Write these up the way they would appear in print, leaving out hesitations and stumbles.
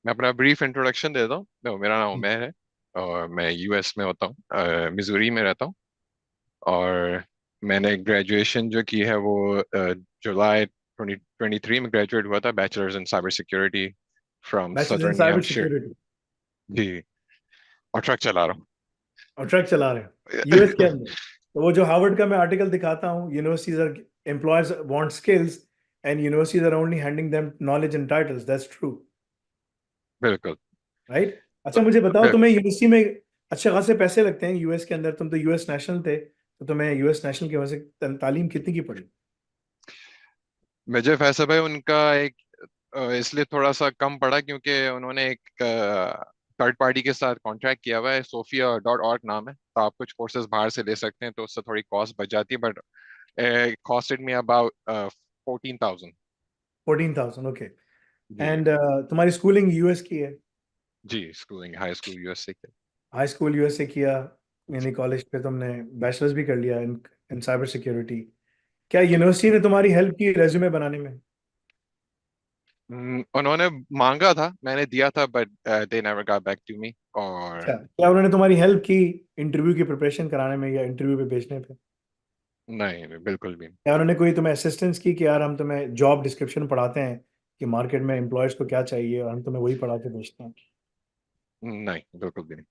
मैं अपना brief introduction देता हूँ। मेरा नाम जी। उमैर है और मैं यूएस में होता हूँ, मिजूरी में रहता हूँ। और मैंने ग्रेजुएशन जो की है वो जुलाई 2023 में ग्रेजुएट हुआ था, bachelors in cyber security from bachelors in Southern New cyber Hampshire. Security. जी। और ट्रक चला रहा और ट्रक चला रहे हैं यूएस के हूँ। अंदर। तो वो जो हार्वर्ड का मैं आर्टिकल दिखाता हूँ, universities are employers want skills and universities are only handing them knowledge and titles, that's true, बिल्कुल। राइट? अच्छा, तो मुझे बताओ, बिल- तुम्हें यूनिवर्सिटी में अच्छे खासे पैसे लगते हैं यूएस के अंदर, तुम तो यूएस नेशनल थे, तो तुम्हें यूएस नेशनल की वजह से तालीम कितनी की पड़ी? मेजर फैसल भाई उनका एक इसलिए थोड़ा सा कम पड़ा क्योंकि उन्होंने एक थर्ड पार्टी के साथ कॉन्ट्रैक्ट किया हुआ है, Sophia.org नाम है। तो आप कुछ कोर्सेज बाहर से ले सकते हैं, तो उससे थोड़ी कॉस्ट बच जाती है, but costed me about 14,000। 14,000, okay. जी। एंड तुम्हारी स्कूलिंग यूएस की है? जी, स्कूलिंग हाई स्कूल यूएसए के। हाई स्कूल यूएस से किया, यानी कॉलेज पे तुमने बैचलर्स भी कर लिया इन इन साइबर सिक्योरिटी। क्या यूनिवर्सिटी ने तुम्हारी हेल्प की रेज्यूमे बनाने में? उन्होंने मांगा था, मैंने दिया था, but they never got back to me. और अच्छा, क्या उन्होंने तुम्हारी हेल्प की इंटरव्यू की प्रिपरेशन कराने में या इंटरव्यू पे भेजने पे? नहीं, बिल्कुल भी क्या उन्होंने कोई तुम्हें असिस्टेंस की कि यार हम तुम्हें जॉब डिस्क्रिप्शन पढ़ाते हैं कि मार्केट में एम्प्लॉयज को क्या चाहिए और हम तुम्हें वही पढ़ा के भेजते हैं? नहीं, बिल्कुल भी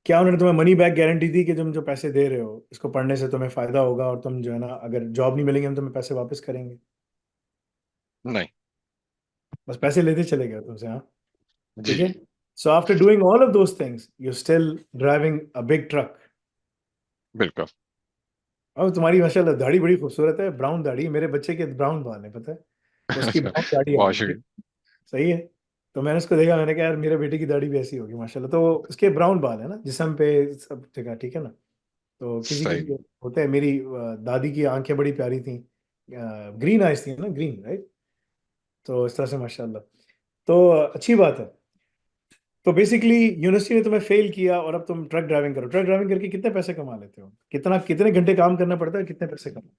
क्या उन्होंने तुम्हें मनी बैक गारंटी दी कि तुम जो पैसे दे रहे हो इसको पढ़ने से तुम्हें फायदा होगा और तुम जो है ना, अगर जॉब नहीं मिलेंगे हम तुम्हें पैसे वापस करेंगे? नहीं। बस पैसे लेते चले गए तुमसे, हाँ? ठीक जी, है। So after doing all of those things you still driving a big truck. बिल्कुल। और तुम्हारी माशाल्लाह दाढ़ी बड़ी खूबसूरत है, ब्राउन दाढ़ी, मेरे बच्चे के ब्राउन बाल है, पता है? उसकी ब्राउन दाढ़ी आ बहुत गई, ठीक। शुक्रिया। सही है। तो मैंने उसको देखा, मैंने कहा यार मेरे बेटे की दाढ़ी भी ऐसी होगी माशाल्लाह। तो उसके ब्राउन बाल है ना जिस्म पे, सब जगह, ठीक है ना? तो किसी सही। किसी के होते हैं। मेरी दादी की आंखें बड़ी प्यारी थी, ग्रीन आइज थी ना, ग्रीन, राइट? तो इस तरह से माशाल्लाह। तो अच्छी बात है। तो बेसिकली यूनिवर्सिटी ने तुम्हें फेल किया और अब तुम ट्रक ड्राइविंग करो। ट्रक ड्राइविंग करके कितने पैसे कमा लेते हो? कितने घंटे काम करना पड़ता है, कितने पैसे कमा?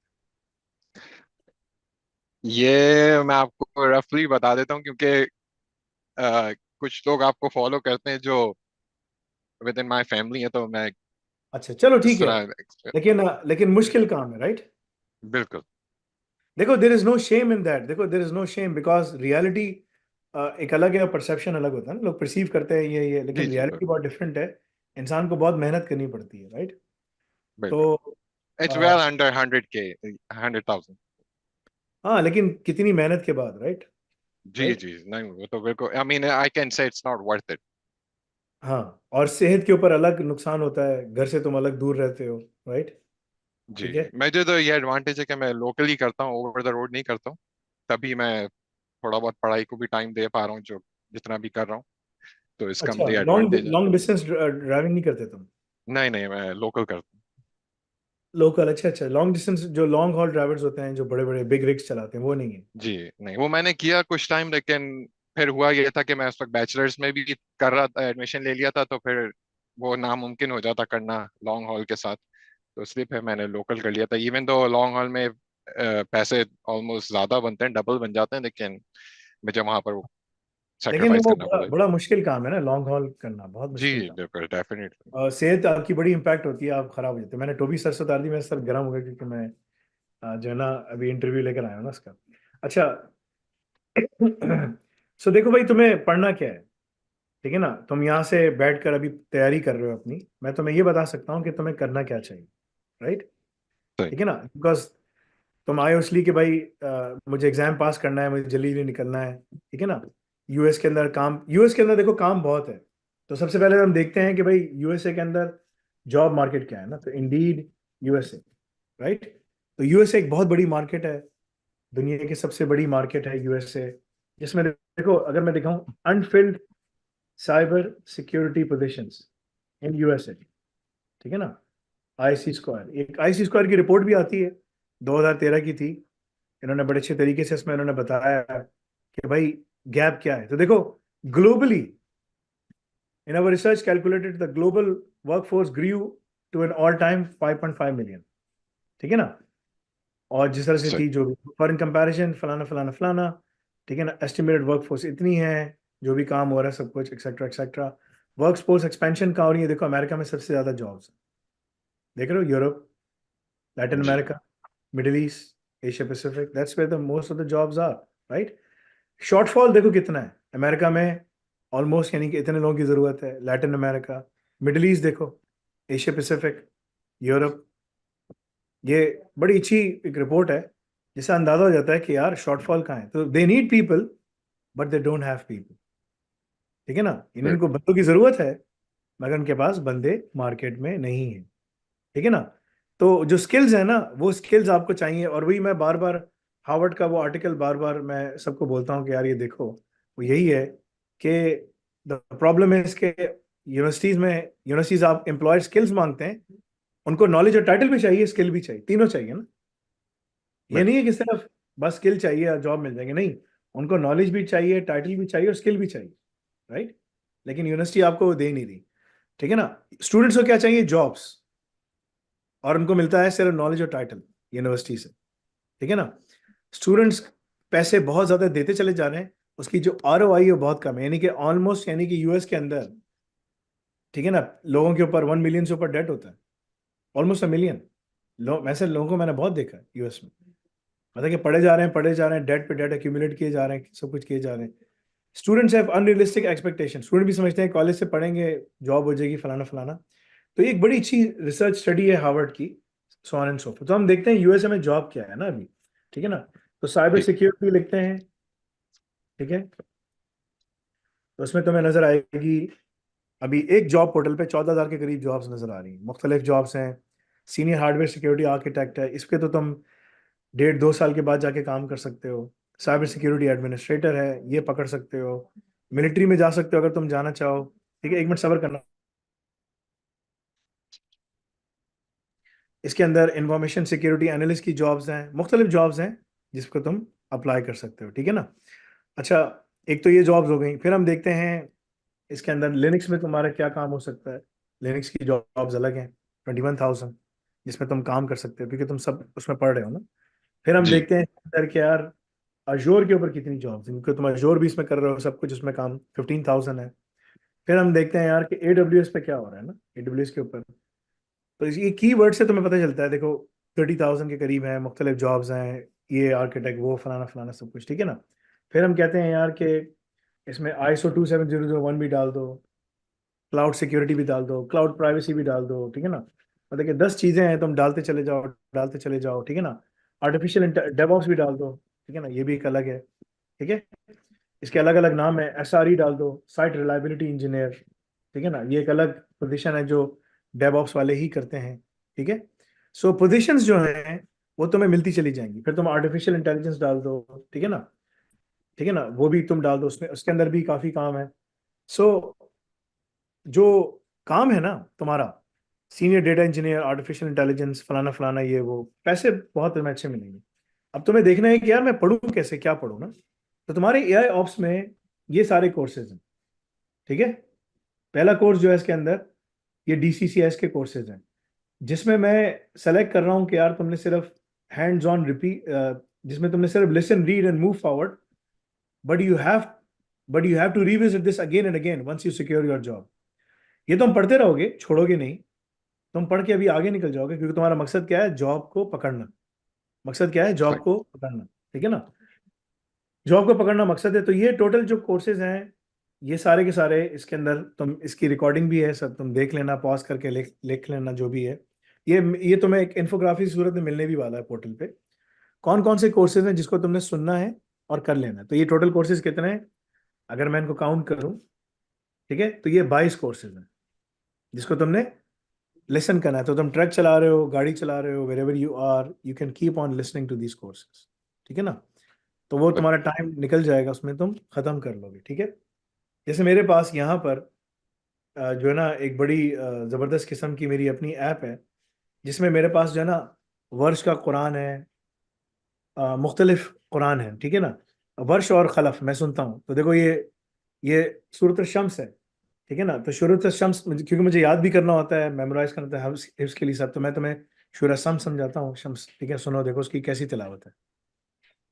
ये मैं आपको रफली बता देता हूँ, क्योंकि कुछ लोग आपको फॉलो करते हैं जो विद इन माय फैमिली है, तो मैं अच्छा चलो इस ठीक है। तरह। लेकिन मुश्किल काम है, राइट? बिल्कुल। देखो, there is no shame in that. देखो, there is no shame because reality एक अलग है और परसेप्शन अलग होता है ना। लोग परसीव करते हैं ये, जी लेकिन जी, रियलिटी बहुत डिफरेंट है। इंसान को बहुत मेहनत करनी पड़ती है, राइट? बिल्कुल। तो it's a, well under 100K, 100,000। हाँ, लेकिन कितनी मेहनत के बाद, राइट? जी राइट। जी, नहीं वो तो बिल्कुल, I mean I can say it's not worth it. हाँ, और सेहत के ऊपर अलग नुकसान होता है, घर से तुम अलग दूर रहते हो, राइट? जी। ठीक है। मुझे तो ये एडवांटेज है कि मैं लोकली करता हूँ, ओवर द रोड नहीं करता हूँ। तभी मैं थोड़ा बहुत पढ़ाई को भी टाइम दे पा रहा हूँ, जो जितना भी कर रहा हूँ। तो इसका अच्छा, मुझे लॉन्ग एडवांटेज है। लॉन्ग डिस्टेंस ड्राइविंग नहीं करते तुम? नहीं नहीं, मैं लोकल करता लोकल, अच्छा अच्छा। लॉन्ग डिस्टेंस जो लॉन्ग हॉल ड्राइवर्स होते हैं, जो बड़े बड़े बिग रिग्स चलाते हैं, वो नहीं है? हूँ। जी। नहीं, वो मैंने किया कुछ टाइम, लेकिन फिर हुआ ये था कि मैं उस वक्त बैचलर्स में भी कर रहा था, एडमिशन ले लिया था, तो फिर वो नामुमकिन हो जाता करना लॉन्ग हॉल के साथ। तो इसलिए फिर मैंने लोकल कर लिया था। इवन दो लॉन्ग हॉल में पैसे ऑलमोस्ट ज्यादा बनते हैं, डबल बन जाते हैं, लेकिन मुझे वहां पर लेकिन सेक्रीफाइस वो करना बड़ा पड़ा। बड़ा मुश्किल काम है ना, लॉन्ग हॉल करना बहुत जी मुश्किल काम। बिल्कुल, डेफिनेटली। सेहत आपकी बड़ी इंपैक्ट होती है, आप खराब हो जाते हैं। मैंने टोबी सर से उतार दी, मेरा सर गर्म हो गया क्योंकि मैं जो है ना अभी इंटरव्यू लेकर आया हूँ ना उसका। अच्छा। सो देखो भाई, तुम्हें पढ़ना क्या है, ठीक है ना? तुम यहाँ से बैठकर अभी तैयारी कर रहे हो अपनी, मैं तुम्हें ये बता सकता हूँ कि तुम्हें करना क्या चाहिए, राइट? सही। ठीक है ना? बिकॉज तुम आए हो इसलिए कि भाई मुझे एग्जाम पास करना है, मुझे जल्दी जल्दी निकलना है, ठीक है ना? यूएस के अंदर देखो काम बहुत है। तो सबसे पहले हम देखते हैं कि भाई यूएसए के अंदर जॉब मार्केट क्या है ना। तो इंडीड यूएसए, राइट? तो यूएसए एक बहुत बड़ी मार्केट है, दुनिया की सबसे बड़ी मार्केट है यूएसए। जिसमें देखो, अगर मैं दिखाऊं Anfield cyber security positions in USA, ठीक है ना? आईसी स्क्वायर, एक आईसी स्क्वायर की रिपोर्ट भी आती है, 2013 की थी। इन्होंने बड़े अच्छे तरीके से इसमें इन्होंने बताया कि भाई गैप क्या है। तो देखो, globally in our research calculated the global workforce grew to an all time 5.5 million, ठीक है ना? और जिस तरह से सही। थी जो फॉर इन कंपैरिजन फलाना फलाना फलाना, ठीक है ना, एस्टिमेटेड वर्कफोर्स इतनी है, जो भी काम हो रहा है सब कुछ etcetera etcetera. Work force expansion का, और ये देखो अमेरिका में सबसे ज्यादा जॉब्स देख रहे हो, यूरोप, लैटिन जी America, Middle East, Asia Pacific, that's where the most of the jobs are, right. Shortfall देखो कितना है अमेरिका में, ऑलमोस्ट, यानी कि इतने लोगों की जरूरत है। लैटिन अमेरिका, मिडिल ईस्ट देखो, एशिया पैसिफिक, यूरोप, ये बड़ी अच्छी एक रिपोर्ट है जिससे अंदाजा हो जाता है कि यार शॉर्टफॉल कहाँ है। तो they need people but they don't have people, ठीक है ना। इनको बिल्कुल। बंदों की जरूरत है मगर उनके पास बंदे मार्केट में नहीं है, ठीक है ना। तो जो स्किल्स है ना, वो स्किल्स आपको चाहिए। और वही मैं बार बार हार्वर्ड का वो आर्टिकल बार बार मैं सबको बोलता हूँ कि यार ये देखो, वो यही है कि द प्रॉब्लम है इसके यूनिवर्सिटीज आप एम्प्लॉयर स्किल्स मांगते हैं, उनको नॉलेज और टाइटल भी चाहिए, स्किल भी चाहिए, तीनों चाहिए ना। ये नहीं है बिल्कुल। कि सिर्फ बस स्किल चाहिए या जॉब मिल जाएगी, नहीं, उनको नॉलेज भी चाहिए, टाइटल भी चाहिए और स्किल भी चाहिए, राइट। लेकिन यूनिवर्सिटी आपको वो दे नहीं रही, ठीक है ना। स्टूडेंट्स को क्या चाहिए, जॉब्स, और उनको मिलता है सिर्फ नॉलेज और टाइटल यूनिवर्सिटी से, ठीक है ना। स्टूडेंट्स पैसे बहुत ज्यादा देते चले जा रहे हैं, उसकी जो ROI है वो बहुत कम है, यानी कि ऑलमोस्ट, यानी कि यूएस के अंदर, ठीक है ना, लोगों के ऊपर 1 मिलियन से ऊपर डेट होता है, ऑलमोस्ट 1 मिलियन। वैसे लोगों को मैंने बहुत देखा है यूएस में, मतलब कि पढ़े जा रहे हैं, डेट पे डेट एक्यूमुलेट किए जा रहे हैं, सब कुछ किए जा रहे हैं। Students have unrealistic expectation, student भी समझते हैं कॉलेज से पढ़ेंगे जॉब हो जाएगी, फलाना फलाना। तो ये एक बड़ी अच्छी रिसर्च स्टडी है हार्वर्ड की, so on and so fourth. तो हम देखते हैं यूएसए में जॉब क्या है ना अभी, ठीक है ना। तो साइबर जी सिक्योरिटी लिखते हैं, ठीक है, तो उसमें तुम्हें नजर आएगी अभी एक जॉब पोर्टल पे 14,000 के करीब जॉब्स नजर आ रही हैं, मुख्तलिफ जॉब्स हैं। सीनियर हार्डवेयर सिक्योरिटी आर्किटेक्ट है, इस पे तो तुम 1.5-2 साल के बाद जाके काम कर सकते हो। साइबर सिक्योरिटी एडमिनिस्ट्रेटर है, ये पकड़ सकते हो। मिलिट्री में जा सकते हो अगर तुम जाना चाहो, ठीक है, 1 मिनट सब्र करना। इसके अंदर इंफॉर्मेशन सिक्योरिटी एनालिस्ट की जॉब्स हैं, मुख्तलिफ जॉब्स हैं जिसको तुम अप्लाई कर सकते हो, ठीक है ना। अच्छा, एक तो ये जॉब्स हो गई, फिर हम देखते हैं इसके अंदर लिनक्स में तुम्हारा क्या काम हो सकता है। लिनक्स की जॉब्स अलग हैं, 21,000, जिसमें तुम काम कर सकते हो क्योंकि तुम सब उसमें पढ़ रहे हो ना। फिर हम जी देखते हैं अंदर कि यार अजोर के ऊपर कितनी जॉब्स हैं, क्योंकि तुम अजोर भी इसमें कर रहे हो, सब कुछ उसमें काम 15,000 है। फिर हम देखते हैं यार कि AWS पे क्या हो रहा है ना, AWS के ऊपर। तो ये की वर्ड से तुम्हें पता चलता है, देखो 30,000 के करीब है, मुख्तलिफ जॉब्स हैं, ये आर्किटेक्ट, वो फलाना फलाना सब कुछ, ठीक है ना। फिर हम कहते हैं यार कि इसमें ISO 27001 भी डाल दो, क्लाउड सिक्योरिटी भी डाल दो, क्लाउड प्राइवेसी भी डाल दो, ठीक है ना। मतलब कि 10 चीजें हैं, तुम डालते चले जाओ, डालते चले जाओ, ठीक है ना। आर्टिफिशियल डेवऑप्स भी डाल दो, ठीक है ना, ये भी एक अलग है, ठीक है। इसके अलग अलग नाम है, SRE डाल दो, साइट रिलायबिलिटी इंजीनियर, ठीक है ना, ये एक अलग पोजीशन है जो डेवऑप्स वाले ही करते हैं, ठीक है। सो पोजीशंस जो हैं वो तुम्हें मिलती चली जाएंगी। फिर तुम आर्टिफिशियल इंटेलिजेंस डाल दो, ठीक है ना, ठीक है ना, वो भी तुम डाल दो, उसमें उसके अंदर भी काफी काम है। सो जो काम है ना तुम्हारा, senior data engineer, artificial intelligence, फलाना फलाना, ये वो पैसे बहुत तुम्हें अच्छे मिलेंगे। अब तुम्हें देखना है कि यार मैं पढ़ूँ कैसे, क्या पढ़ूँ ना। तो तुम्हारे AI ऑप्स में ये सारे कोर्सेज हैं, ठीक है। पहला कोर्स जो है इसके अंदर, ये DCCS के कोर्सेज हैं, जिसमें मैं सेलेक्ट कर रहा हूँ कि यार तुमने सिर्फ हैंड्स ऑन रिपीट, जिसमें तुमने सिर्फ listen, read and move forward, but you have but you have to revisit this again and again once you secure your job. ये तुम पढ़ते रहोगे, छोड़ोगे नहीं, तुम पढ़ के अभी आगे निकल जाओगे, क्योंकि तुम्हारा मकसद क्या है, जॉब को पकड़ना। मकसद क्या है, जॉब सही। को पकड़ना, ठीक है ना। जॉब को पकड़ना मकसद है। तो ये टोटल जो कोर्सेज हैं, ये सारे के सारे इसके अंदर, तुम इसकी रिकॉर्डिंग भी है सब, तुम देख लेना, पॉज करके लिख लिख लेना जो भी है। ये तुम्हें एक इन्फोग्राफी की सूरत में मिलने भी वाला है पोर्टल पे, कौन कौन से कोर्सेज हैं जिसको तुमने सुनना है और कर लेना है। तो ये टोटल कोर्सेज कितने हैं, अगर मैं इनको काउंट करूं, ठीक है, तो ये 22 कोर्सेज हैं जिसको तुमने लिसन करना है। तो तुम ट्रक चला रहे हो, गाड़ी चला रहे हो, wherever you are, you can keep on listening to these courses, ठीक है ना। तो वो तुम्हारा टाइम निकल जाएगा, उसमें तुम खत्म कर लोगे, ठीक है। जैसे मेरे पास यहाँ पर जो है ना एक बड़ी ज़बरदस्त किस्म की मेरी अपनी ऐप है, जिसमें मेरे पास जो है ना वर्ष का कुरान है, मुख्तलिफ कुरान है, ठीक है ना। वर्ष और खलफ मैं सुनता हूँ, तो देखो ये सूरत शम्स है, ठीक है ना। तो सूरत शम्स क्योंकि मुझे याद भी करना होता है, मेमोराइज करना होता है हिफ्स के लिए सब, तो मैं तुम्हें सूरत शम्स समझाता हूँ, शम्स, ठीक है, सुनो, देखो उसकी कैसी तिलावत है।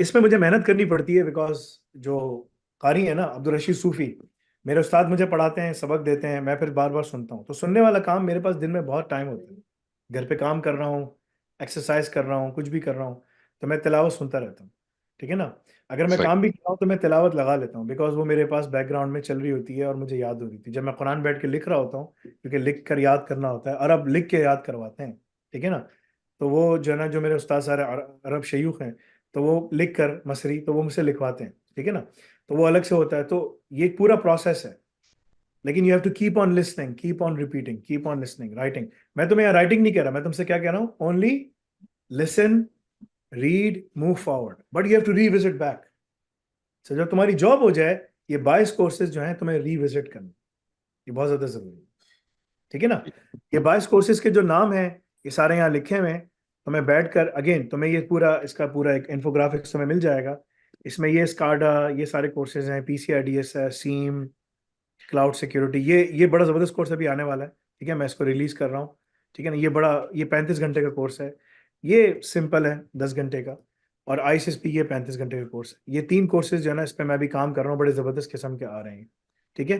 इसमें मुझे मेहनत करनी पड़ती है, बिकॉज जो कारी है ना अब्दुल रशीद सूफी, मेरे उस्ताद मुझे पढ़ाते हैं, सबक देते हैं, मैं फिर बार बार सुनता हूँ, तो सुनने वाला काम मेरे पास दिन में बहुत टाइम होता है। घर पे काम कर रहा हूँ, एक्सरसाइज कर रहा हूँ, कुछ भी कर रहा हूँ, तो मैं तिलावत सुनता रहता हूँ। ठीक है ना। अगर मैं सही। काम भी कर रहा हूँ तो मैं तिलावत लगा लेता हूँ, बिकॉज वो मेरे पास बैकग्राउंड में चल रही होती है और मुझे याद हो रही थी। जब मैं कुरान बैठ के लिख रहा होता हूँ, क्योंकि लिख कर याद करना होता है, अरब लिख के याद करवाते हैं। ठीक है ना। तो वो जो है ना, जो मेरे उस्ताद सारे अरब शयूख हैं, तो वो लिख कर मसरी, तो वो मुझसे लिखवाते हैं। ठीक है ना। तो वो अलग से होता है, तो ये एक पूरा प्रोसेस है। लेकिन you have to keep on listening, keep on repeating, keep on listening, writing. मैं तुम्हें यहाँ राइटिंग नहीं कह रहा, मैं तुमसे क्या कह रहा हूँ, only listen, read, move forward, but you have to revisit back. So जब तुम्हारी जॉब हो जाए, ये 22 कोर्सेज जो हैं तुम्हें रीविजिट करना, ये बहुत ज्यादा जरूरी है। ठीक है ना। ये 22 कोर्सेज के जो नाम हैं, ये सारे यहाँ लिखे हुए हैं। तो मैं बैठकर अगेन तुम्हें ये पूरा, इसका पूरा एक इन्फोग्राफिक्स तुम्हें मिल जाएगा। इसमें ये स्काडा, ये सारे कोर्सेज हैं, पीसीआईडीएस है, सीम, क्लाउड सिक्योरिटी, ये बड़ा जबरदस्त कोर्स अभी आने वाला है। ठीक है, मैं इसको रिलीज कर रहा हूँ। ठीक है ना। ये 35 घंटे का कोर्स है। ये सिंपल है, 10 घंटे का। और आईएसएसपी ये 35 घंटे का कोर्स है। ये 3 कोर्सेज जो है ना, इस पर मैं भी काम कर रहा हूँ, बड़े जबरदस्त किस्म के आ रहे हैं। ठीक है।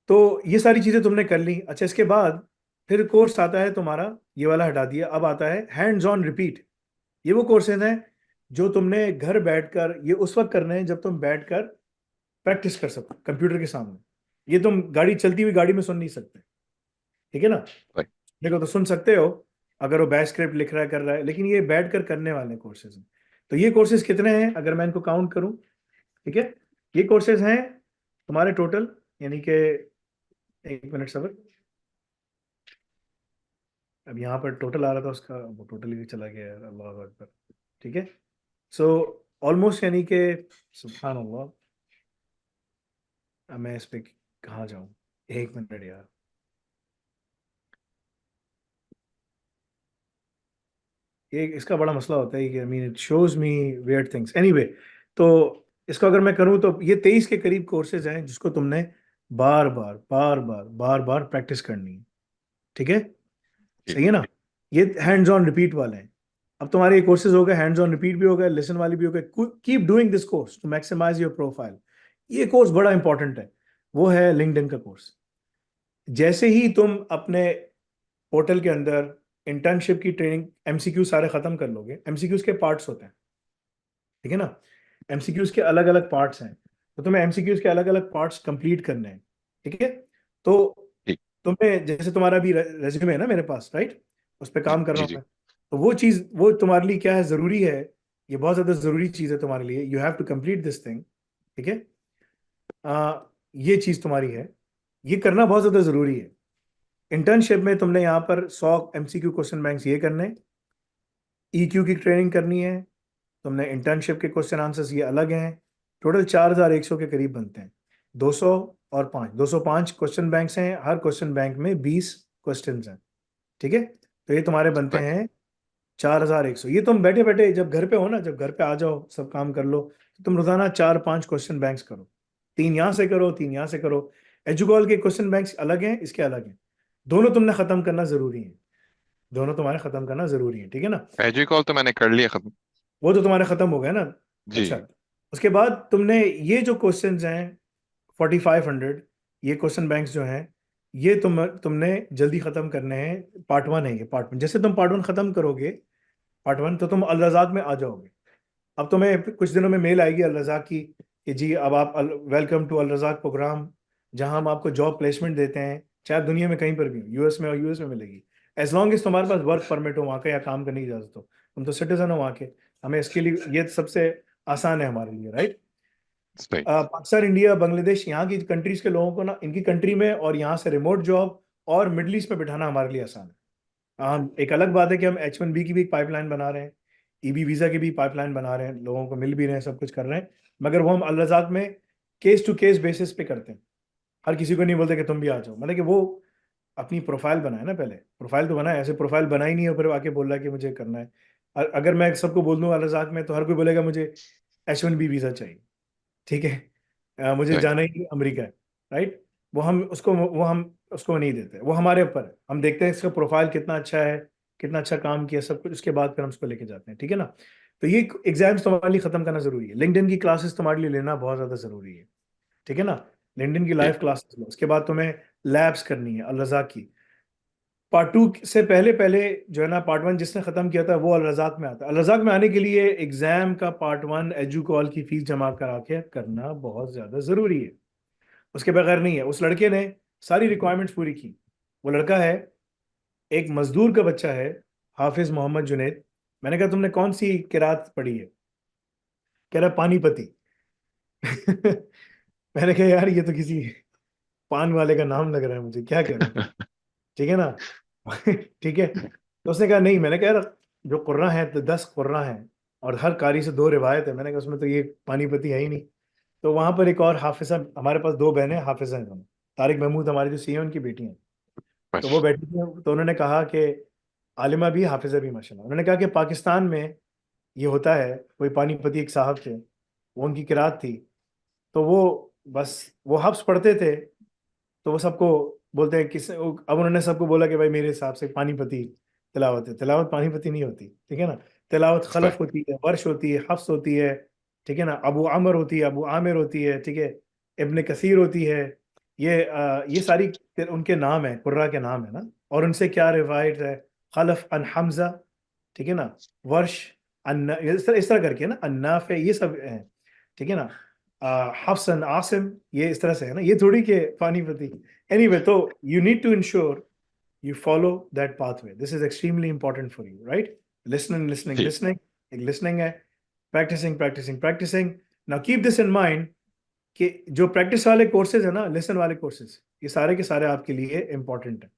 तो ये सारी चीजें तुमने कर ली। अच्छा, इसके बाद फिर कोर्स आता है तुम्हारा, ये वाला हटा दिया, अब आता है हैंड्स ऑन रिपीट। ये वो कोर्सेज हैं जो तुमने घर बैठकर, ये उस वक्त करने हैं जब तुम बैठकर प्रैक्टिस कर सको कंप्यूटर के सामने। ये तुम गाड़ी चलती हुई गाड़ी में सुन नहीं सकते। ठीक है ना। सही। देखो, तो सुन सकते हो अगर वो बैच स्क्रिप्ट लिख रहा है, कर रहा है, लेकिन ये बैठ कर करने वाले कोर्सेज हैं। तो ये कोर्सेज कितने हैं अगर मैं इनको काउंट करूं? ठीक है। ये कोर्सेज हैं तुम्हारे टोटल, यानी कि, एक मिनट सबर, अब यहाँ पर टोटल आ रहा था उसका, वो टोटल ही चला गया यार, अल्लाह अकबर। ठीक है। सो ऑलमोस्ट, यानी कि, सुभान अल्लाह, अब मैं इस पे कहाँ जाऊँ, एक मिनट यार। ये इसका बड़ा मसला होता है कि, I mean, it shows me weird things anyway. तो इसको अगर मैं करूँ तो ये 23 के करीब कोर्सेज हैं जिसको तुमने बार बार बार बार बार बार प्रैक्टिस करनी है। ठीक है। जी। सही है ना। ये हैंड्स ऑन रिपीट वाले हैं। अब तुम्हारे ये कोर्सेज हो गए, हैंड्स ऑन रिपीट भी हो गए, लेसन वाली भी हो गए। Keep doing this course to maximise your profile. ये कोर्स बड़ा इंपॉर्टेंट है, वो है लिंक्डइन का कोर्स। जैसे ही तुम अपने पोर्टल के अंदर इंटर्नशिप की ट्रेनिंग, एमसीक्यू सारे खत्म कर लोगे, एमसीक्यूज के पार्ट्स होते हैं। ठीक है ना। एमसीक्यूज के अलग अलग पार्ट्स हैं, तो तुम्हें एमसीक्यूज के अलग अलग पार्ट्स कंप्लीट करने हैं। ठीक है। तो जी। तुम्हें, जैसे तुम्हारा भी रेज्यूमे है ना मेरे पास, राइट, उस पर जी। काम कर रहा जी। हूँ जी। मैं। तो वो चीज़, वो तुम्हारे लिए क्या है, ज़रूरी है। ये बहुत ज़्यादा ज़रूरी चीज़ है तुम्हारे लिए, you have to complete this thing. ठीक है। ये चीज़ तुम्हारी है, ये करना बहुत ज़्यादा ज़रूरी है। इंटर्नशिप में तुमने यहाँ पर 100 एमसीक्यू क्वेश्चन बैंक्स ये करने, ईक्यू की ट्रेनिंग करनी है तुमने, इंटर्नशिप के क्वेश्चन आंसर्स ये अलग हैं। टोटल 4100 के करीब बनते हैं। 200 और 5, 205 क्वेश्चन बैंक्स हैं, हर क्वेश्चन बैंक में 20 क्वेश्चन हैं। ठीक है। तो ये तुम्हारे बनते सही। हैं 4100। ये तुम बैठे बैठे जब घर पे हो ना, जब घर पे आ जाओ, सब काम कर लो, तो तुम रोजाना 4-5 क्वेश्चन बैंक्स करो। 3 यहाँ से करो, 3 यहाँ से करो। एजुकॉल के क्वेश्चन बैंक्स अलग हैं, इसके अलग हैं। दोनों तुमने खत्म करना जरूरी है, दोनों तुम्हारे खत्म करना जरूरी है। ठीक है ना। एजी कॉल तो मैंने कर लिया खत्म। वो तो तुम्हारे खत्म हो गए ना। अच्छा, जी। उसके बाद तुमने ये जो क्वेश्चंस हैं 4500, ये क्वेश्चन बैंक्स जो हैं, ये तुमने जल्दी खत्म करने हैं। पार्ट 1 है ये, पार्ट 1। जैसे तुम पार्ट 1 खत्म करोगे, पार्ट 1, तो तुम अल रज़ाक में आ जाओगे। अब तुम्हें कुछ दिनों में मेल आएगी अल रज़ाक की कि जी अब आप welcome to Al Razzaq programme, जहां हम आपको जॉब प्लेसमेंट देते हैं, चाहे आप दुनिया में कहीं पर भी हो, यूएस में, और यूएस में मिलेगी, एज लॉन्ग एज तुम्हारे पास वर्क परमिट हो वहाँ का, या काम करने की इजाजत हो, तुम तो सिटीजन हो वहाँ के। हमें इसके लिए ये सबसे आसान है हमारे लिए, राइट। सही। पाकिस्तान, इंडिया, बांग्लादेश, यहाँ की कंट्रीज के लोगों को ना, इनकी कंट्री में और यहाँ से रिमोट जॉब और मिडल ईस्ट में बिठाना हमारे लिए आसान है। एक अलग बात है कि हम H1B की भी पाइपलाइन बना रहे हैं, ईबी वीज़ा की भी पाइपलाइन बना रहे हैं, लोगों को मिल भी रहे हैं, सब कुछ कर रहे हैं, मगर वो हम अल रज़ाक में केस टू केस बेसिस पे करते हैं। हर किसी को नहीं बोलते कि तुम भी आ जाओ, मतलब कि वो अपनी प्रोफाइल बनाए ना, पहले प्रोफाइल तो बनाए, ऐसे प्रोफाइल बनाई नहीं है फिर आके बोल रहा है कि मुझे करना है। अगर मैं सबको बोल दूँ अल रज़ाक में, तो हर कोई बोलेगा मुझे H1B वीज़ा चाहिए। ठीक है, मुझे Right. जाना ही अमेरिका है, राइट, वो हम उसको नहीं देते, वो हमारे ऊपर है, हम देखते हैं इसका प्रोफाइल कितना अच्छा है, कितना अच्छा काम किया, सब कुछ, उसके बाद फिर हम उसको लेके जाते हैं, ठीक है ना। तो ये एग्जाम्स तुम्हारे लिए खत्म करना जरूरी है, लिंक्डइन की क्लासेस तुम्हारे लिए लेना बहुत ज्यादा जरूरी है, ठीक है ना। लिंक्डइन की जी। लाइव क्लासेस लो, उसके बाद तुम्हें लैब्स करनी है अल रज़ाक की। पार्ट टू से पहले पहले जो है ना, पार्ट वन जिसने खत्म किया था वो अल रज़ाक में आता है। अल रज़ाक में आने के लिए एग्जाम का पार्ट वन एजुकॉल की फीस जमा करा के करना बहुत ज्यादा जरूरी है, उसके बगैर नहीं है। उस लड़के ने सारी रिक्वायरमेंट्स पूरी की, वो लड़का है, एक मजदूर का बच्चा है, हाफिज मोहम्मद जुनैद। मैंने कहा तुमने कौन सी किरात पढ़ी है? कह रहा पानीपति। मैंने कहा यार ये तो किसी पान वाले का नाम लग रहा है, मुझे क्या करूं, ठीक है ना। ठीक है, तो उसने कहा नहीं, मैंने कहा यार जो कुर्रा है तो 10 कुर्रा हैं और हर कारी से 2 रिवायत है, मैंने कहा उसमें तो ये पानीपति है ही नहीं। तो वहां पर एक और हाफिजा, हमारे पास 2 बहनें हाफिजा हैं दोनों, तारिक महमूद हमारी जो सी है उनकी बेटी हैं। तो वो बस। बैठी थी, तो उन्होंने कहा कि आलिमा भी हाफिजा भी माशाल्लाह, उन्होंने कहा कि पाकिस्तान में ये होता है, कोई पानीपति एक साहब थे, वो उनकी किरात थी, तो वो बस वो हफ्स पढ़ते थे, तो वो सबको बोलते हैं किस, अब उन्होंने सबको बोला कि भाई मेरे हिसाब से पानीपति तिलावत है, तिलावत पानीपति नहीं होती, ठीक है ना। तिलावत Right. खलफ होती है, वर्श होती है, हफ्स होती है, ठीक है ना, अबू अमर होती है, अबू आमिर होती है, ठीक है, इब्न कसीर होती है। ये सारी उनके नाम है, कुर्रा के नाम है ना। और उनसे क्या रिवायत है, खलफ अन हमजा, ठीक है ना, वर्श अन, इस तरह करके ना, अन्नाफ है, ये सब है, ठीक है ना। हफ्सन आसिम, ये इस तरह से है ना, ये थोड़ी के पानीपति। एनीवे, तो you need to ensure you follow that pathway. This is extremely important for you, right? Listening, listening, जी। listening. एक listening है, practicing, practicing, practicing. Now keep this in mind कि जो प्रैक्टिस वाले कोर्सेज है ना, लिसन वाले कोर्सेज, ये सारे के सारे आपके लिए इंपॉर्टेंट है,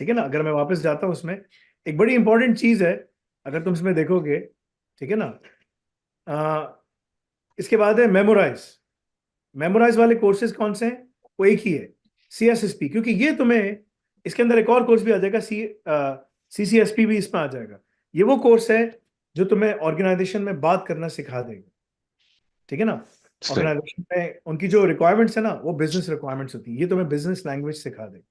ठीक है ना। अगर मैं वापस जाता हूँ उसमें, एक बड़ी इंपॉर्टेंट चीज है, अगर तुम इसमें देखोगे, ठीक है ना, इसके बाद है मेमोराइज। मेमोराइज वाले कोर्सेज कौन से हैं? वो एक ही है, CSSP, क्योंकि ये तुम्हें, इसके अंदर एक और कोर्स भी आ जाएगा, CCSP भी इसमें आ जाएगा। ये वो कोर्स है जो तुम्हें ऑर्गेनाइजेशन में बात करना सिखा देगा, ठीक है ना। सही। ऑर्गेनाइजेशन में उनकी जो रिक्वायरमेंट्स है ना, वो बिजनेस रिक्वायरमेंट्स होती है, ये तुम्हें बिजनेस लैंग्वेज सिखा देगा,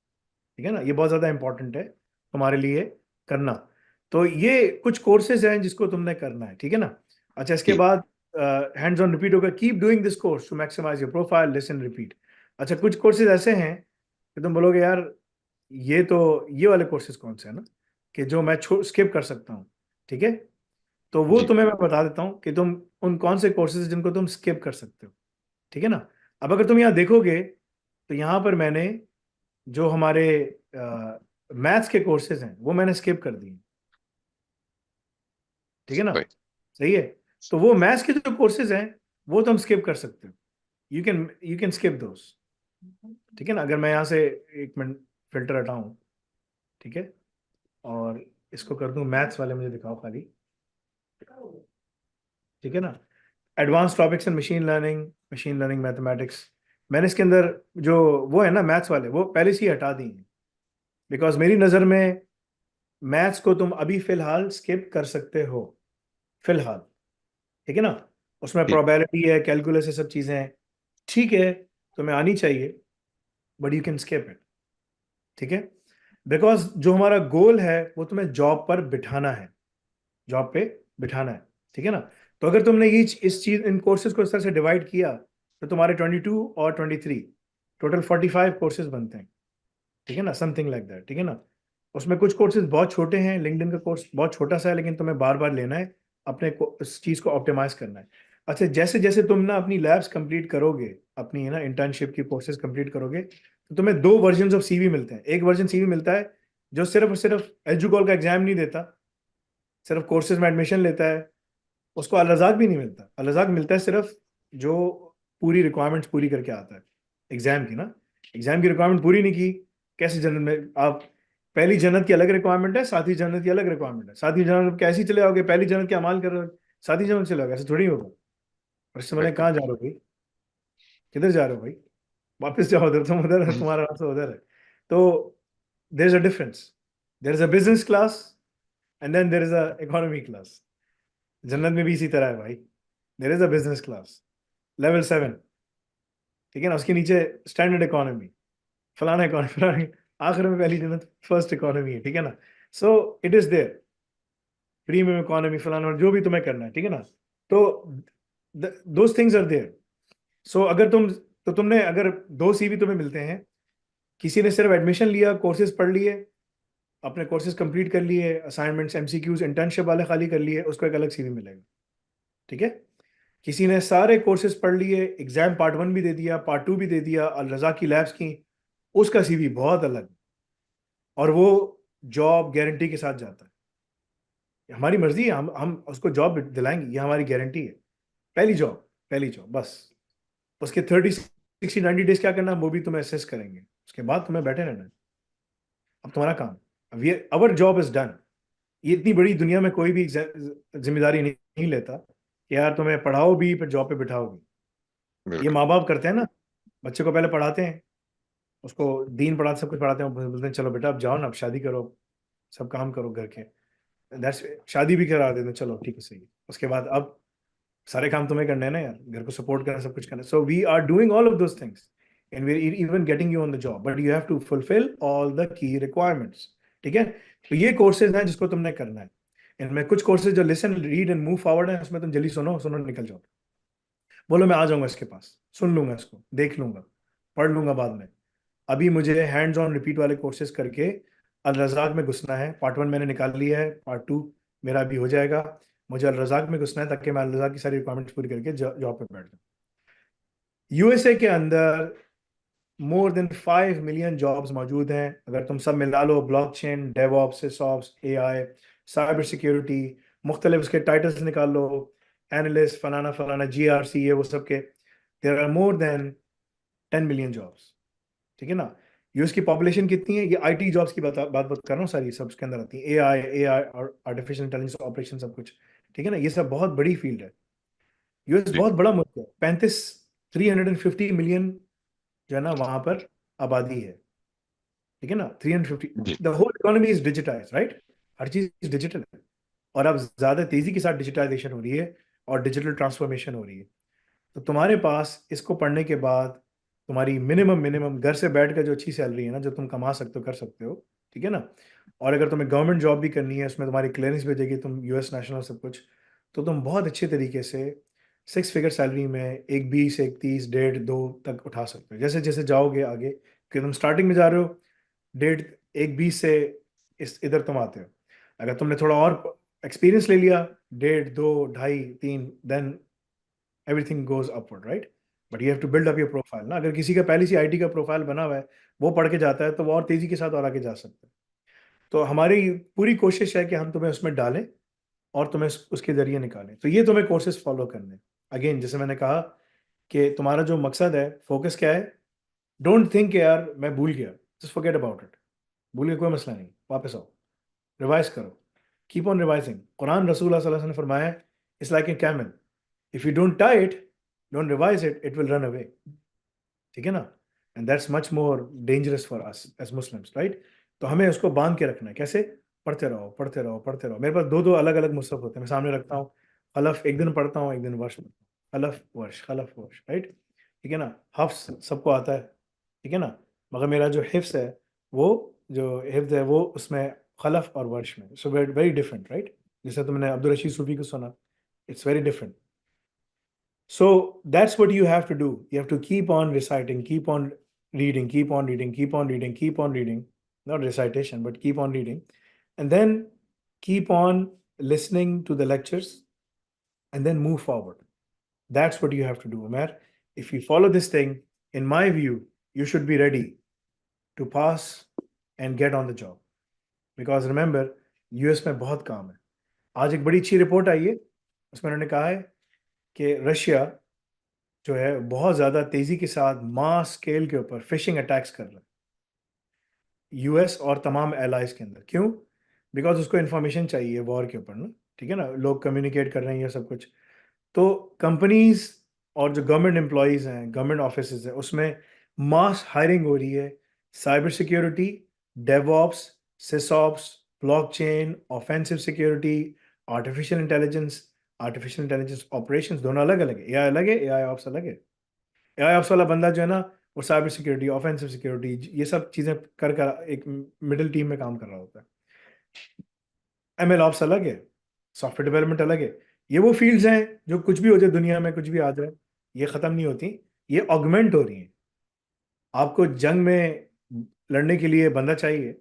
ठीक है ना। ये बहुत ज्यादा इंपॉर्टेंट है तुम्हारे लिए करना। तो ये कुछ कोर्सेज हैं जिसको तुमने करना है, ठीक है ना। अच्छा, इसके जी। बाद हैंड्स ऑन रिपीट होगा, keep doing this course to maximise your profile, listen repeat. अच्छा, कुछ कोर्सेज ऐसे हैं कि तुम बोलोगे यार ये वाले कोर्सेज कौन से हैं ना, कि जो मैं स्किप कर सकता हूँ, ठीक है। तो वो जी। तुम्हें मैं बता देता हूँ कि तुम उन कौन से कोर्सेज जिनको तुम स्किप कर सकते हो, ठीक है ना। अब अगर तुम यहाँ देखोगे, तो यहाँ पर मैंने जो हमारे मैथ्स के कोर्सेज हैं वो मैंने स्किप कर दिए, ठीक है ना। सही। सही है, तो वो मैथ्स के जो कोर्सेज हैं वो तुम स्किप कर सकते हो, यू कैन स्किप दोस, ठीक है ना। अगर मैं यहाँ से 1 मिनट फिल्टर हटाऊं, ठीक है, और इसको कर दूं मैथ्स वाले, मुझे दिखाओ खाली, ठीक है ना। Advance topics in machine learning mathematics, मैंने इसके अंदर जो वो है ना मैथ्स वाले, वो पहले से ही हटा दिए हैं, बिकॉज मेरी नज़र में मैथ्स को तुम अभी फिलहाल स्किप कर सकते हो, फिलहाल, ठीक है ना। उसमें जी। प्रोबेबिलिटी है, कैलकुलस, ये सब चीज़ें हैं, ठीक है, तुम्हें आनी चाहिए, but you can skip it, ठीक है। बिकॉज जो हमारा गोल है वो तुम्हें जॉब पर बिठाना है, जॉब पे बिठाना है, ठीक है ना। तो अगर तुमने ये इस चीज इन कोर्सेज को इस तरह से डिवाइड किया, तो तुम्हारे 22 और 23 टोटल 45 कोर्सेज बनते हैं, ठीक है ना, समथिंग लाइक दैट, ठीक है ना। उसमें कुछ कोर्सेज बहुत छोटे हैं, लिंक्डइन का कोर्स बहुत छोटा सा है, लेकिन तुम्हें बार बार लेना है, अपने को इस चीज़ को ऑप्टिमाइज करना है। अच्छा, जैसे जैसे तुम ना अपनी लैब्स कंप्लीट करोगे, अपनी है ना इंटर्नशिप की कोर्सेज कंप्लीट करोगे, तो तुम्हें 2 वर्जन ऑफ CV मिलते हैं। एक वर्जन CV मिलता है जो सिर्फ और सिर्फ एजुकॉल का एग्जाम नहीं देता, सिर्फ कोर्सेज में एडमिशन लेता है, उसको अल रज़ाक भी नहीं मिलता। अल रज़ाक मिलता है सिर्फ जो पूरी रिक्वायरमेंट्स पूरी करके आता है एग्जाम की ना। एग्जाम की रिक्वायरमेंट पूरी नहीं की, कैसे जन्नत में आप, पहली जन्नत की अलग रिक्वायरमेंट है, सातवीं जन्नत की अलग रिक्वायरमेंट है। सातवीं जन्नत कैसे चले आओगे, पहली जन्नत के अमाल कर रहे हो, सातवीं जन्नत चले आओगे, ऐसे थोड़ी होगा। और इससे मैंने कहाँ जा रहे हो भाई, किधर जा रहे हो भाई, वापस जाओ उधर, तुम उधर है, तुम्हारा रास्ता उधर है। तो there is a difference, there is a business class and then there is a economy class. जन्नत में भी इसी तरह है भाई, there is a business class level 7, ठीक है ना, उसके नीचे स्टैंडर्ड इकोनॉमी, फलाना इकोनॉमी, फलाना, आखिर में पहली जन्नत फर्स्ट इकोनॉमी है, ठीक है ना। So it is there, premium economy, फलाना, जो भी तुम्हें करना है, ठीक है ना। तो दोज थिंग्स आर देयर। सो अगर तुमने अगर दो सीवी तुम्हें मिलते हैं, किसी ने सिर्फ एडमिशन लिया, कोर्सेज पढ़ लिए, अपने कोर्सेज कंप्लीट कर लिए, असाइनमेंट्स, एमसीक्यूज, इंटर्नशिप वाले खाली कर लिए, उसको एक अलग सीवी मिलेगा, ठीक है। किसी ने सारे कोर्सेज पढ़ लिए, एग्जाम पार्ट 1 भी दे दिया, पार्ट 2 भी दे दिया, अल रजा की लैब्स की, उसका सीवी बहुत अलग, और वो जॉब गारंटी के साथ जाता है। हमारी मर्जी है, हम उसको जॉब दिलाएंगे, ये हमारी गारंटी है। पहली जॉब बस। उसके 30, 60, 90 डेज क्या करना, वो भी तुम्हें असेस करेंगे, उसके बाद तुम्हें बैठे रहना है। अब तुम्हारा काम, अब ये अवर जॉब इज डन। ये इतनी बड़ी दुनिया में कोई भी जिम्मेदारी नहीं लेता कि यार तुम्हें पढ़ाओ भी फिर जॉब पे बिठाओ भी। ये बिल्कुल। माँ बाप करते हैं ना, बच्चे को पहले पढ़ाते हैं, उसको दीन पढ़ाते, सब कुछ पढ़ाते हैं, बोलते हैं चलो बेटा अब जाओ ना, अब शादी करो, सब काम करो घर के, दैट्स, शादी भी करा देते हैं, चलो ठीक है सही है। उसके बाद अब सारे काम तुम्हें करने हैं ना यार, घर को सपोर्ट करना, सब कुछ करना। So we are doing all of those things and we are even getting you on the job, but you have to fulfil all the key requirements, ठीक है। तो ये कोर्सेज हैं जिसको तुमने करना है। इनमें कुछ कोर्सेज जो listen, read and move forward है, उसमें तुम जल्दी सुनो सुनो निकल जाओ, बोलो मैं आ जाऊंगा इसके पास, सुन लूंगा इसको, देख लूंगा, पढ़ लूंगा बाद में। अभी मुझे हैंड्स ऑन रिपीट वाले कोर्सेज करके अल रज़ाक में घुसना है। पार्ट 1 मैंने निकाल लिया है, पार्ट 2 मेरा अभी हो जाएगा। मुझे अल रज़ाक में घुसना है ताकि मैं अल रज़ाक की सारी रिक्वायरमेंट्स पूरी करके जॉब पे बैठ जाऊँ। यूएसए के अंदर मोर देन 5 मिलियन जॉब्स मौजूद हैं। अगर तुम सब मिला लो, blockchain, DevOps, SysOps, AI, cyber security, मुख्तलिफ उसके टाइटल्स निकाल लो, एनालिस्ट, फलाना फलाना, जीआरसी, ये वो सब के, there are more than 10 million jobs, ठीक है ना। यूएस की पॉपुलेशन कितनी है, ये आईटी जॉब्स की बात कर रहा हूँ, सारी सब इसके अंदर आती है, एआई और आर्टिफिशियल इंटेलिजेंस ऑपरेशन, सब कुछ, ठीक है ना। ये सब बहुत बड़ी फील्ड है। यूएस जी बहुत बड़ा मुल्क है, 350 मिलियन जो है ना वहां पर आबादी है, ठीक है ना। 350, जी the whole economy is digitize, right, हर चीज डिजिटल है। और अब ज्यादा तेजी के साथ डिजिटाइजेशन हो रही है और डिजिटल ट्रांसफॉर्मेशन हो रही है। तो तुम्हारे पास इसको पढ़ने के बाद तुम्हारी मिनिमम घर से बैठ कर जो अच्छी सैलरी है ना, जो तुम कमा सकते हो, कर सकते हो, ठीक है ना। और अगर तुम्हें गवर्नमेंट जॉब भी करनी है, उसमें तुम्हारी क्लियरेंस भेजेगी, तुम यूएस नेशनल, सब कुछ, तो तुम बहुत अच्छे तरीके से 6 फिगर सैलरी में एक 20, एक 30, 1.5, 2 तक उठा सकते हो, जैसे जैसे जाओगे आगे, कि तुम स्टार्टिंग में जा रहे हो, 1.5, एक 20 से इस इधर तुम आते हो। अगर तुमने थोड़ा और एक्सपीरियंस ले लिया, 1.5, 2, 2.5, 3, then everything goes upward, right. But you have to build up your profile ना। अगर किसी का पहले से आईटी का प्रोफाइल बना हुआ है, वो पढ़ के जाता है, तो वो और तेजी के साथ और आगे जा सकते हैं। तो हमारी पूरी कोशिश है कि हम तुम्हें उसमें डालें और तुम्हें उसके जरिए निकालें। तो ये तुम्हें कोर्सेज फॉलो करने हैं। अगेन जैसे मैंने कहा कि तुम्हारा जो मकसद है, फोकस क्या है, डोंट थिंक यार मैं भूल गया, जस्ट फॉरगेट अबाउट इट। भूल गया कोई मसला नहीं, वापस आओ, रिवाइज करो, कीप ऑन रिवाइजिंग। कुरान, रसूल सल्लल्लाहु अलैहि वसल्लम ने फरमाया, it's like a camel, if you don't tie it, don't revise it, it will run away, ठीक है ना। And that's much more dangerous for us as Muslims, right. तो हमें उसको बांध के रखना है। कैसे? पढ़ते रहो, पढ़ते रहो, पढ़ते रहो। मेरे पास दो दो अलग अलग मुसहफ होते हैं, मैं सामने रखता हूँ। खलफ एक दिन पढ़ता हूँ, एक दिन वर्ष पढ़ता हूँ, खलफ वर्ष, खलफ वर्ष, राइट, ठीक है ना। हफ्स सबको आता है, ठीक है ना, मगर मेरा जो हिफ्स है, वो जो हिफ्स है वो उसमें खलफ और वर्ष में, सो वेरी डिफरेंट, राइट। जैसे तुमने अब्दुल रशीद सूफी को सुना, it's very different. So that's what you have to do. You have to keep on reciting, keep on reading, keep on reading, keep on reading, keep on reading. Not recitation, but keep on reading. And then keep on listening to the lectures and then move forward. That's what you have to do, Umar. If you follow this thing, in my view, you should be ready to pass and get on the job. Because remember, US में बहुत काम है। आज एक बड़ी अच्छी report आई है, उसमें उन्होंने कहा है कि रशिया जो है बहुत ज़्यादा तेज़ी के साथ मास स्केल के ऊपर फिशिंग अटैक्स कर रहा है यूएस और तमाम एलाइज के अंदर। क्यों? बिकॉज उसको इन्फॉर्मेशन चाहिए वॉर के ऊपर ना, ठीक है ना, लोग कम्युनिकेट कर रहे हैं ये सब कुछ। तो कंपनीज और जो गवर्नमेंट एम्प्लॉयज़ हैं, गवर्नमेंट ऑफिस हैं, उसमें मास हायरिंग हो रही है। Cyber security, DevOps, SysOps, blockchain, offensive security, artificial intelligence operations, दोनों अलग अलग है। एआई अलग है, एआई ऑप्स अलग है। एआई ऑप्स वाला बंदा जो है ना, वो साइबर सिक्योरिटी, ऑफेंसिव सिक्योरिटी, ये सब चीज़ें कर एक मिडिल टीम में काम कर रहा होता है। एमएल ऑप्स अलग है, सॉफ्टवेयर डेवलपमेंट अलग है। ये वो फील्ड्स हैं जो कुछ भी हो जाए दुनिया में, कुछ भी आ जाए, ये ख़त्म नहीं होती, ये ऑगमेंट हो रही हैं। आपको जंग में लड़ने के लिए बंदा चाहिए,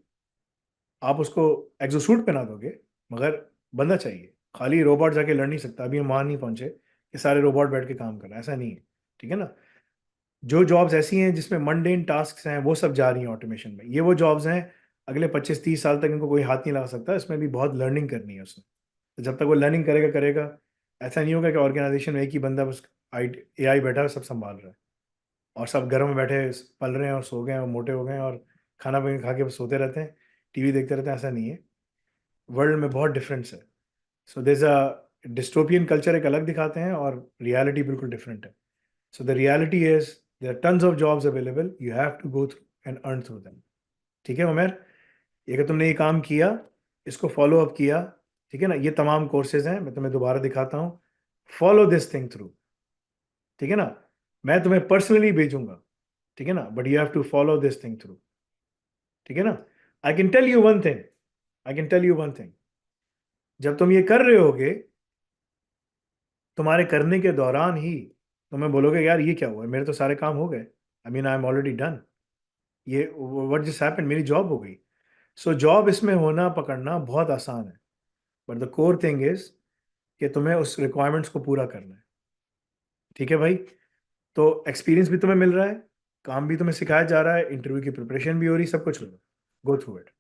आप उसको एक्सोसूट पहना दोगे, मगर बंदा चाहिए। खाली रोबोट जाके लड़ नहीं सकता। अभी हम वहाँ नहीं पहुंचे कि सारे रोबोट बैठ के काम कर रहे हैं, ऐसा नहीं है, ठीक है ना। जो जॉब्स ऐसी हैं जिसमें मंडेन टास्क हैं, वो सब जा रही हैं ऑटोमेशन में। ये वो जॉब्स हैं अगले 25-30 साल तक इनको कोई हाथ नहीं लगा सकता। इसमें भी बहुत लर्निंग करनी है उसमें। तो जब तक वो लर्निंग करेगा करेगा, ऐसा नहीं होगा कि ऑर्गेनाइजेशन में एक ही बंदा बस एआई बैठा है, सब संभाल रहा है, और सब घर में बैठे पल रहे हैं और सो गए हैं और मोटे हो गए हैं और खाना पीना खा के बस सोते रहते हैं, टीवी देखते रहते हैं। ऐसा नहीं है, वर्ल्ड में बहुत डिफरेंस है। So there is a dystopian culture, एक अलग दिखाते हैं, और रियलिटी बिल्कुल डिफरेंट है। So the reality is there are tons of jobs available, you have to go through and earn through them. ठीक है उमेर, ये कि तुमने ये काम किया, इसको फॉलो अप किया, ठीक है ना, ये तमाम कोर्सेज हैं, मैं तुम्हें दोबारा दिखाता हूँ। फॉलो दिस थिंग थ्रू, ठीक है ना। मैं तुम्हें पर्सनली भेजूंगा, ठीक है ना, but you have to follow this thing through, ठीक है ना। I can tell you one thing, I can tell you one thing, जब तुम ये कर रहे होगे, तुम्हारे करने के दौरान ही तुम्हें बोलोगे यार ये क्या हुआ, मेरे तो सारे काम हो गए, I mean I am already done, ये व्हाट जस्ट हैपेंड, मेरी जॉब हो गई। सो जॉब इसमें होना पकड़ना बहुत आसान है, but the core thing is कि तुम्हें उस रिक्वायरमेंट्स को पूरा करना है। ठीक है भाई, तो एक्सपीरियंस भी तुम्हें मिल रहा है, काम भी तुम्हें सिखाया जा रहा है, इंटरव्यू की प्रिपरेशन भी हो रही, सब कुछ हो रहा है। Go through it.